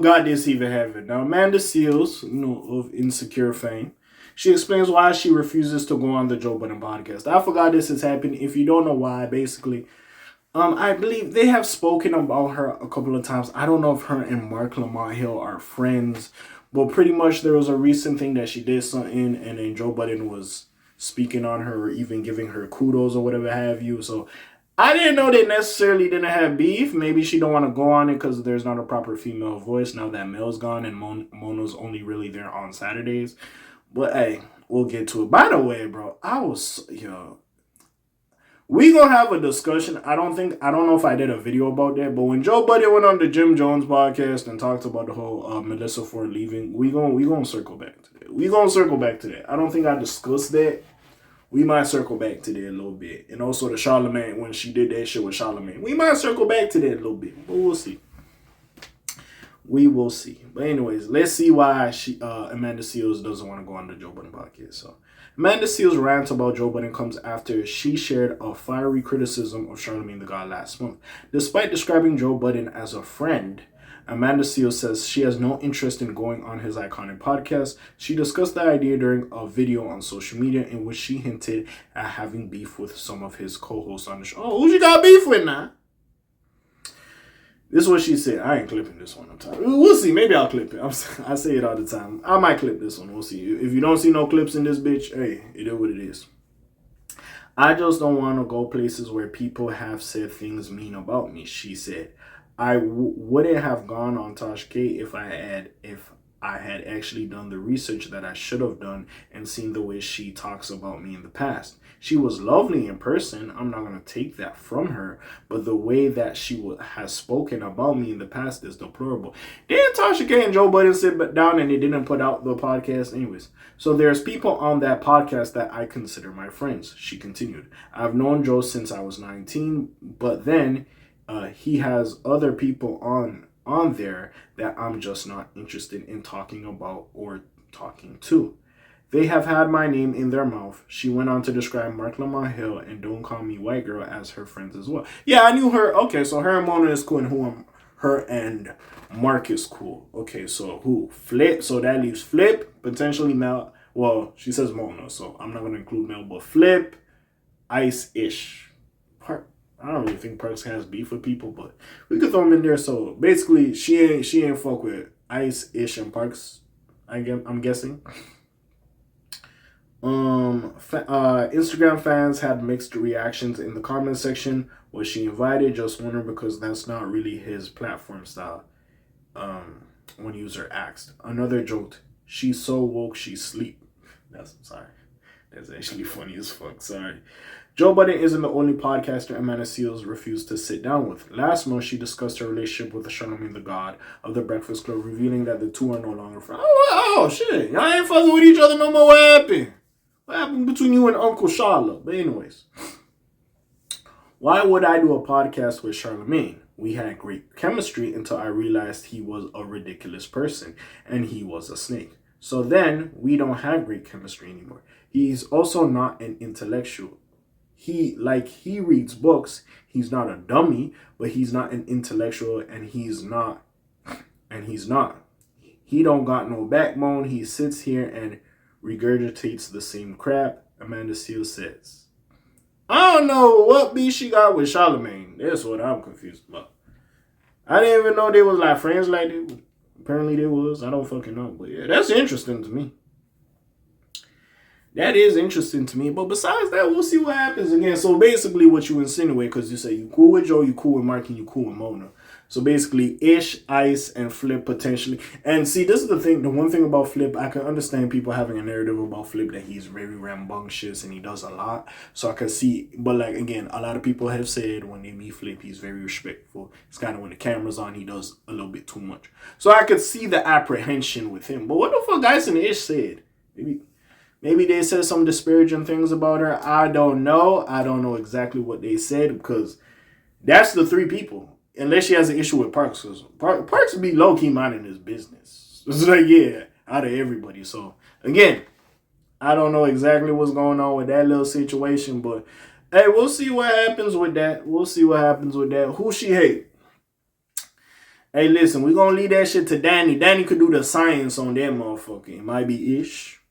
forgot this even happened. Now, Amanda Seales, of Insecure fame, she explains why she refuses to go on the Joe Budden podcast. I forgot this has happened. If you don't know why, basically, I believe they have spoken about her a couple of times. I don't know if her and Mark Lamont Hill are friends, but pretty much there was a recent thing that she did something, and then Joe Budden was speaking on her or even giving her kudos or whatever have you. So I didn't know they necessarily didn't have beef. Maybe she don't want to go on it because there's not a proper female voice now that Mel's gone and Mona's only really there on Saturdays. But hey, we'll get to it. By the way, bro, we gonna have a discussion. I don't know if I did a video about that, but when Joe Budden went on the Jim Jones podcast and talked about the whole Melissa Ford leaving, we gonna circle back to that. We gonna circle back to that. I don't think I discussed that. We might circle back to that a little bit. And also the Charlamagne, when she did that shit with Charlamagne. We might circle back to that a little bit. But we'll see. We will see. But anyways, let's see why Amanda Seales doesn't want to go on the Joe Budden podcast. So Amanda Seales' rant about Joe Budden comes after she shared a fiery criticism of Charlamagne the God last month. Despite describing Joe Budden as a friend, Amanda Seales says she has no interest in going on his iconic podcast. She discussed the idea during a video on social media in which she hinted at having beef with some of his co-hosts on the show. Oh, who she got beef with now? This is what she said. I ain't clipping this one. We'll see. Maybe I'll clip it. I say it all the time. I might clip this one. We'll see. If you don't see no clips in this bitch, hey, it is what it is. I just don't want to go places where people have said things mean about me, she said. I wouldn't have gone on Tosh K if I had actually done the research that I should have done and seen the way she talks about me in the past. She was lovely in person. I'm not going to take that from her, but the way that she has spoken about me in the past is deplorable. Didn't Tasha K and Joe Budden sit down and they didn't put out the podcast? Anyways, so there's people on that podcast that I consider my friends, she continued. I've known Joe since I was 19, but then he has other people on there that I'm just not interested in talking about or talking to. They have had my name in their mouth. She went on to describe Mark Lamont Hill and Don't Call Me White Girl as her friends as well. Yeah, I knew her. Okay, so her and Mona is cool, and her and Mark is cool. Okay, so who? Flip. So that leaves Flip, potentially Mel. Well, she says Mona, so I'm not going to include Mel, but Flip, Ice-ish. I don't really think Parks has beef with people, but we could throw him in there. So basically, she ain't fuck with Ice-ish and Parks. I'm guessing. Instagram fans had mixed reactions in the comment section. Was she invited? Just wondering because that's not really his platform style. One user asked. Another joked. She's so woke she sleep. That's actually funny as fuck. Sorry. Joe Budden isn't the only podcaster Amanda Seales refused to sit down with. Last month, she discussed her relationship with Charlamagne the God of the Breakfast Club, revealing that the two are no longer friends. Oh shit. Y'all ain't fucking with each other no more. What happened? What happened between you and Uncle Charlotte? But anyways. Why would I do a podcast with Charlamagne? We had great chemistry until I realized he was a ridiculous person and he was a snake. So then we don't have great chemistry anymore. He's also not an intellectual. He reads books. He's not a dummy, but he's not an intellectual, and he's not. He don't got no backbone. He sits here and regurgitates the same crap, Amanda Seales says. I don't know what beef she got with Charlamagne. That's what I'm confused about. I didn't even know they was like friends like that. Apparently they was. I don't fucking know. But yeah, that's interesting to me. That is interesting to me. But besides that, we'll see what happens again. So basically what you insinuate, because you say you cool with Joe, you cool with Mark, and you cool with Mona. So basically, Ish, Ice, and Flip potentially. And see, this is the thing. The one thing about Flip, I can understand people having a narrative about Flip that he's very rambunctious and he does a lot. So I can see, but like, again, a lot of people have said when they meet Flip, he's very respectful. It's kind of when the camera's on, he does a little bit too much. So I could see the apprehension with him. But what the fuck Ice and Ish said? Maybe they said some disparaging things about her. I don't know. I don't know exactly what they said because that's the three people. Unless she has an issue with Parks. Because Parks be low-key minding his business. It's like, yeah, out of everybody. So, again, I don't know exactly what's going on with that little situation. But, hey, we'll see what happens with that. Who she hate? Hey, listen, we gonna leave that shit to Danny. Danny could do the science on that motherfucker. It might be Ish.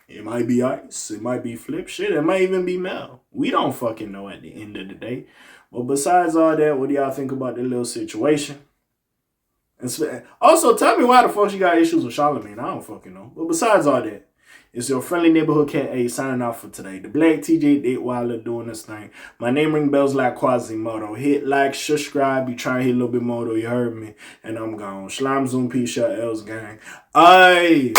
It might be Ice. It might be Flip. Shit, it might even be Mel. We don't fucking know at the end of the day. But besides all that, what do y'all think about the little situation? And also, tell me why the fuck she got issues with Charlamagne. I don't fucking know. But besides all that, it's your friendly neighborhood cat A signing off for today. The Black TJ Dick Wilder doing this thing. My name ring bells like Quasimodo. Hit like, subscribe. You try to hit a little bit more though. You heard me. And I'm gone. Shlime Zoom P Shot L's gang. Aye.